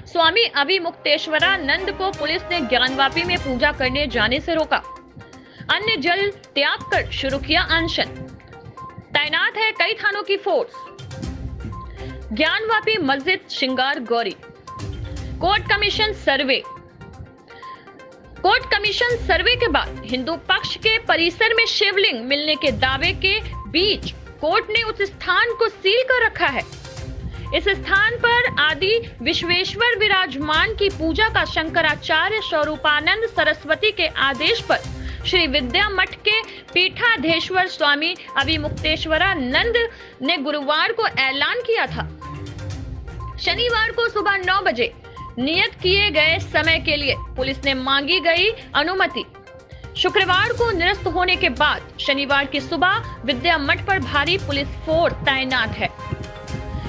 स्वामी अभिमुक्तेश्वरानंद को पुलिस ने ज्ञानवापी में पूजा करने जाने से रोका। अन्य जल त्याग कर शुरू किया अनशन। तैनात है कई थानों की फोर्स। ज्ञानवापी मस्जिद श्रृंगार गौरी। कोर्ट कमीशन सर्वे के बाद हिंदू पक्ष के परिसर में शिवलिंग मिलने के दावे के बीच कोर्ट ने उस स्थान को सील कर रखा है। इस स्थान पर आदि विश्वेश्वर विराजमान की पूजा का शंकराचार्य स्वरूपानंद सरस्वती के आदेश पर श्री विद्या मठ के पीठाधीश्वर स्वामी अभिमुक्तेश्वरानंद ने गुरुवार को ऐलान किया था। शनिवार को सुबह 9 बजे नियत किए गए समय के लिए पुलिस ने मांगी गई अनुमति शुक्रवार को निरस्त होने के बाद शनिवार की सुबह विद्या मठ पर भारी पुलिस फोर्स तैनात है।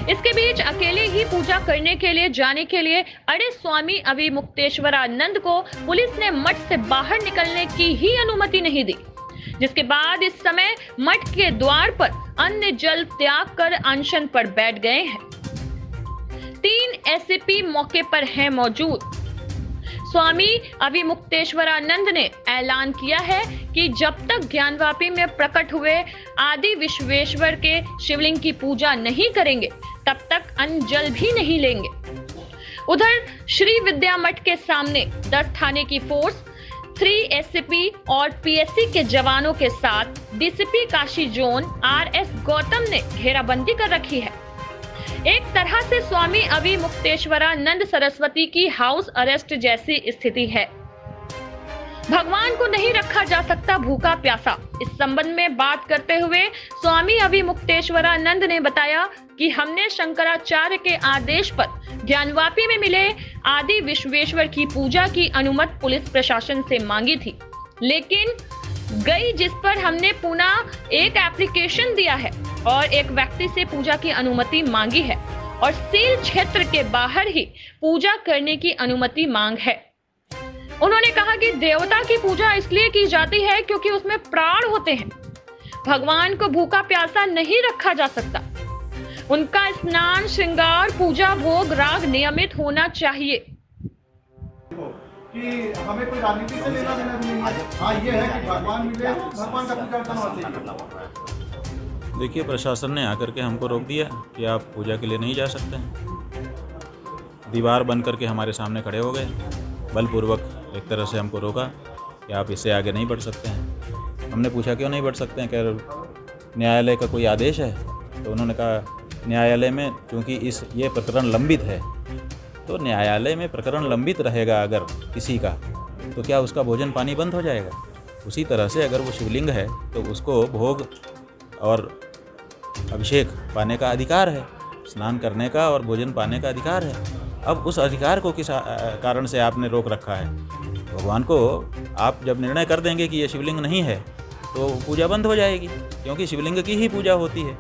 इसके बीच अकेले ही पूजा करने के लिए जाने के लिए अड़े स्वामी अभिमुक्तेश्वरानंद को पुलिस ने मठ से बाहर निकलने की ही अनुमति नहीं दी, जिसके बाद इस समय मठ के द्वार पर अन्य जल त्याग कर अनशन पर बैठ गए हैं। 3 एसपी मौके पर हैं मौजूद। स्वामी अभिमुक्तेश्वरानंद ने ऐलान किया है कि जब तक ज्ञानवापी में प्रकट हुए आदि विश्वेश्वर के शिवलिंग की पूजा नहीं करेंगे तब तक अन्न जल भी नहीं लेंगे। उधर श्री विद्या मठ के सामने 10 थाने की फोर्स, 3 एसपी और पीएससी के जवानों के साथ DCP Kashi zone RS Gautam ने घेराबंदी कर रखी है। एक तरह से स्वामी अभिमुक्तेश्वरानंद सरस्वती की हाउस अरेस्ट जैसी स्थिति है। भगवान को नहीं रखा जा सकता भूखा प्यासा। इस संबंध में बात करते हुए स्वामी अभिमुक्तेश्वरानंद ने बताया कि हमने शंकराचार्य के आदेश पर ज्ञानवापी में मिले आदि विश्वेश्वर की पूजा की अनुमति पुलिस प्रशासन से मांगी थी, लेकिन गई, जिस पर हमने पुनः एक एप्लीकेशन दिया है और एक व्यक्ति से पूजा की अनुमति मांगी है और सील क्षेत्र के बाहर ही पूजा करने की अनुमति मांग है। उन्होंने कहा कि देवता की पूजा इसलिए की जाती है क्योंकि उसमें प्राण होते हैं। भगवान को भूखा प्यासा नहीं रखा जा सकता। उनका स्नान, श्रृंगार, पूजा, भोग, राग नियमित होना चाहिए। कि हमें कोई राजनीति से लेना देना नहीं है। हाँ, ये है कि भगवान मिले, भगवान का पूजा करना चाहिए। देखिए, प्रशासन ने आकर के हमको रोक दिया कि आप पूजा के लिए नहीं जा सकते हैं। दीवार बन करके हमारे सामने खड़े हो गए, बलपूर्वक एक तरह से हमको रोका कि आप इससे आगे नहीं बढ़ सकते हैं। हमने पूछा क्यों नहीं बढ़ सकते हैं, क्या न्यायालय का कोई आदेश है? तो उन्होंने कहा न्यायालय में चूँकि ये प्रकरण लंबित है, तो न्यायालय में प्रकरण लंबित रहेगा अगर किसी का, तो क्या उसका भोजन पानी बंद हो जाएगा? उसी तरह से अगर वो शिवलिंग है तो उसको भोग और अभिषेक पाने का अधिकार है, स्नान करने का और भोजन पाने का अधिकार है। अब उस अधिकार को किस कारण से आपने रोक रखा है? भगवान को आप जब निर्णय कर देंगे कि ये शिवलिंग नहीं है तो पूजा बंद हो जाएगी, क्योंकि शिवलिंग की ही पूजा होती है।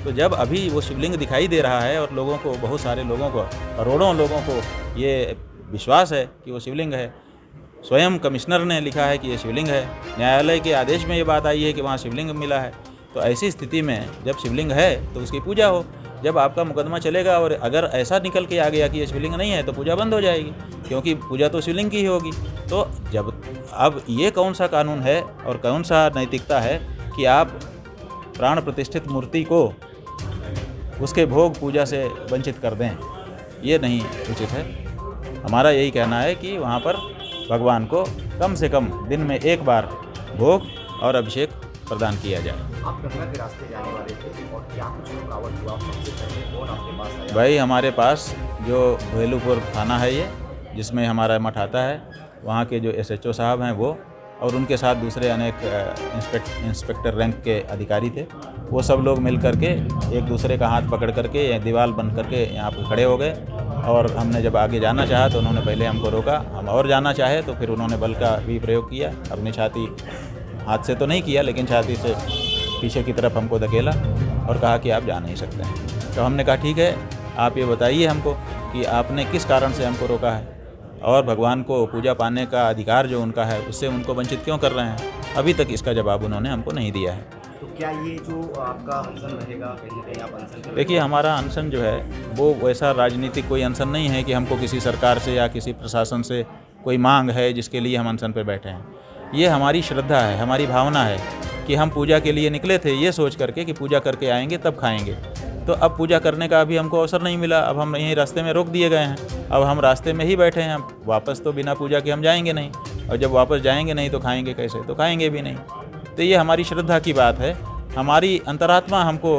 तो जब अभी वो शिवलिंग दिखाई दे रहा है और लोगों को, बहुत सारे लोगों को, करोड़ों लोगों को ये विश्वास है कि वो शिवलिंग है, स्वयं कमिश्नर ने लिखा है कि ये शिवलिंग है, न्यायालय के आदेश में ये बात आई है कि वहाँ शिवलिंग मिला है, तो ऐसी स्थिति में जब शिवलिंग है तो उसकी पूजा हो। जब आपका मुकदमा चलेगा और अगर ऐसा निकल के आ गया कि ये शिवलिंग नहीं है तो पूजा बंद हो जाएगी, क्योंकि पूजा तो शिवलिंग की ही होगी। तो जब अब ये कौन सा कानून है और कौन सा नैतिकता है कि आप प्राण प्रतिष्ठित मूर्ति को उसके भोग पूजा से वंचित कर दें? ये नहीं उचित है। हमारा यही कहना है कि वहाँ पर भगवान को कम से कम दिन में एक बार भोग और अभिषेक प्रदान किया जाए। आप गंगा के रास्ते जाने वाले थे और क्या कुछ रुकावट हुआ? सबसे पहले कौन आपके पास आया? भाई, हमारे पास जो भेलूपुर थाना है ये, जिसमें हमारा मठ आता है, वहाँ के जो SHO साहब हैं वो, और उनके साथ दूसरे अनेक इंस्पेक्टर रैंक के अधिकारी थे, वो सब लोग मिल करके एक दूसरे का हाथ पकड़ करके दीवार बन करके यहाँ पर खड़े हो गए। और हमने जब आगे जाना चाहा तो उन्होंने पहले हमको रोका, हम और जाना चाहे तो फिर उन्होंने बल का भी प्रयोग किया। अपनी छाती, हाथ से तो नहीं किया लेकिन छाती से पीछे की तरफ हमको धकेला और कहा कि आप जा नहीं सकते हैं। तो हमने कहा ठीक है, आप ये बताइए हमको कि आपने किस कारण से हमको रोका है और भगवान को पूजा पाने का अधिकार जो उनका है उससे उनको वंचित क्यों कर रहे हैं। अभी तक इसका जवाब उन्होंने हमको नहीं दिया है। तो क्या ये जो आपका अनशन रहेगा, कहीं ना कहीं आप अनशन करेंगे? देखिए, हमारा अनशन जो है वो वैसा राजनीतिक कोई अनशन नहीं है कि हमको किसी सरकार से या किसी प्रशासन से कोई मांग है जिसके लिए हम अनशन पर बैठे हैं। ये हमारी श्रद्धा है, हमारी भावना है कि हम पूजा के लिए निकले थे ये सोच करके कि पूजा करके आएंगे तब खाएंगे। तो अब पूजा करने का अभी हमको अवसर नहीं मिला, अब हम यहीं रास्ते में रोक दिए गए हैं। अब हम रास्ते में ही बैठे हैं, अब वापस तो बिना पूजा के हम जाएंगे नहीं, और जब वापस जाएंगे नहीं तो खाएंगे कैसे? तो खाएंगे भी नहीं। तो ये हमारी श्रद्धा की बात है। हमारी अंतरात्मा हमको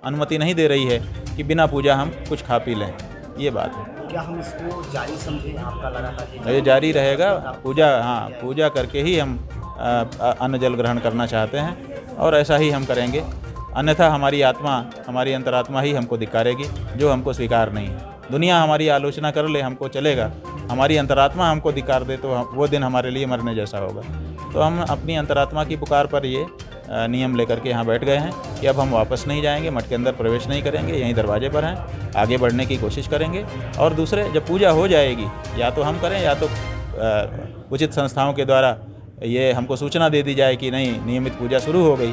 अनुमति नहीं दे रही है कि बिना पूजा हम कुछ खा पी लें, ये बात है। क्या हम इसको जारी समझें? आपका लगातार ये जारी रहेगा पूजा। हाँ, पूजा करके ही हम अन्न जल ग्रहण करना चाहते हैं और ऐसा ही हम करेंगे। अन्यथा हमारी आत्मा, हमारी अंतरात्मा ही हमको धिक्कारेगी, जो हमको स्वीकार नहीं है। दुनिया हमारी आलोचना कर ले हमको चलेगा, हमारी अंतरात्मा हमको धिक्कार दे तो वो दिन हमारे लिए मरने जैसा होगा। तो हम अपनी अंतरात्मा की पुकार पर ये नियम लेकर के यहाँ बैठ गए हैं कि अब हम वापस नहीं जाएंगे, मठ के अंदर प्रवेश नहीं करेंगे, यहीं दरवाजे पर हैं, आगे बढ़ने की कोशिश करेंगे। और दूसरे, जब पूजा हो जाएगी या तो हम करें या तो उचित संस्थाओं के द्वारा ये हमको सूचना दे दी जाए कि नहीं, नियमित पूजा शुरू हो गई,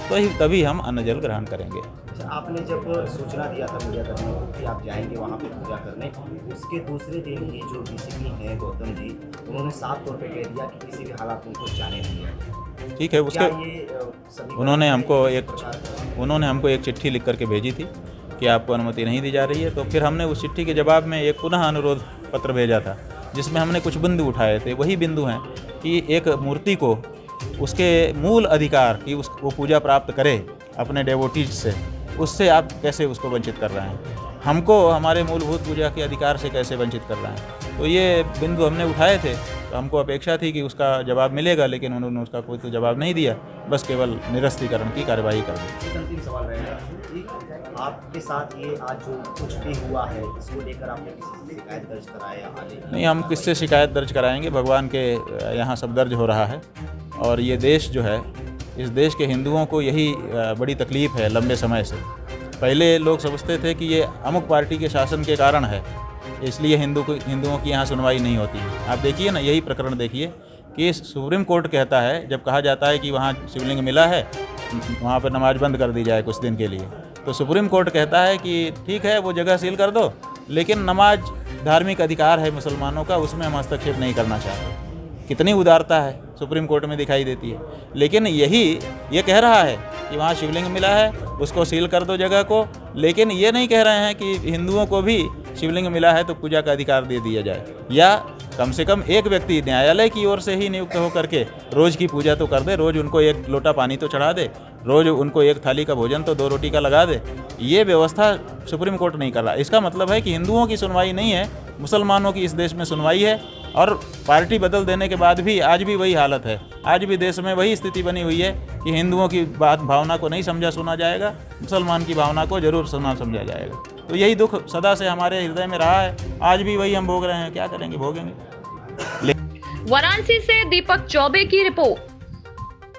तो ही तभी हम अन्न जल ग्रहण करेंगे। अच्छा, आपने जब सूचना दिया था पूजा करने को कि आप जाएंगे वहाँ पे पूजा करने, उसके दूसरे दिन ये जो डीसीपी हैं गौतम जी, उन्होंने साफ तौर पे कह दिया कि किसी भी हालात में उनको जाने नहीं है। ठीक है, उसके उन्होंने हमको एक चिट्ठी लिख करके भेजी थी कि आपको अनुमति नहीं दी जा रही है। तो फिर हमने उस चिट्ठी के जवाब में एक पुनः अनुरोध पत्र भेजा था, जिसमें हमने कुछ बिंदु उठाए थे। वही बिंदु हैं कि एक मूर्ति को उसके मूल अधिकार कि वो पूजा प्राप्त करे अपने डेवोटीज से, उससे आप कैसे उसको वंचित कर रहे हैं? हमको हमारे मूलभूत पूजा के अधिकार से कैसे वंचित कर रहे हैं? तो ये बिंदु हमने उठाए थे। तो हमको अपेक्षा थी कि उसका जवाब मिलेगा, लेकिन उन्होंने उसका कोई तो जवाब नहीं दिया, बस केवल निरस्तीकरण की कार्यवाही कर दी। एक अंतिम सवाल रहेगा कि आपके साथ ये आज जो कुछ भी हुआ है, इसको लेकर आपने किसी से शिकायत दर्ज कराया? नहीं, हम किससे शिकायत दर्ज कराएंगे? भगवान के यहाँ सब दर्ज हो रहा है। और ये देश जो है, इस देश के हिंदुओं को यही बड़ी तकलीफ़ है लंबे समय से। पहले लोग समझते थे कि ये अमुक पार्टी के शासन के कारण है, इसलिए हिंदुओं की यहाँ सुनवाई नहीं होती है। आप देखिए ना, यही प्रकरण देखिए कि सुप्रीम कोर्ट कहता है, जब कहा जाता है कि वहाँ शिवलिंग मिला है, वहाँ पर नमाज बंद कर दी जाए कुछ दिन के लिए, तो सुप्रीम कोर्ट कहता है कि ठीक है, वो जगह सील कर दो, लेकिन नमाज धार्मिक अधिकार है मुसलमानों का, उसमें हम हस्तक्षेप नहीं करना चाहते। कितनी उदारता है सुप्रीम कोर्ट में दिखाई देती है। लेकिन ये कह रहा है कि वहाँ शिवलिंग मिला है, उसको सील कर दो जगह को, लेकिन ये नहीं कह रहे हैं कि हिंदुओं को भी शिवलिंग मिला है तो पूजा का अधिकार दे दिया जाए, या कम से कम एक व्यक्ति न्यायालय की ओर से ही नियुक्त होकर के रोज़ की पूजा तो कर दे, रोज़ उनको एक लोटा पानी तो चढ़ा दे, रोज़ उनको एक थाली का भोजन तो 2 रोटी का लगा दे। ये व्यवस्था सुप्रीम कोर्ट नहीं कर रहा। इसका मतलब है कि हिंदुओं की सुनवाई नहीं है, मुसलमानों की इस देश में सुनवाई है। और पार्टी बदल देने के बाद भी आज भी वही हालत है, आज भी देश में वही स्थिति बनी हुई है कि हिंदुओं की भावना को नहीं समझा सुना जाएगा, मुसलमान की भावना को जरूर सुना समझा जाएगा। तो यही दुख सदा से हमारे हृदय में रहा है, आज भी वही हम भोग रहे हैं। क्या करेंगे, भोगेंगे। वाराणसी से दीपक चौबे की रिपोर्ट।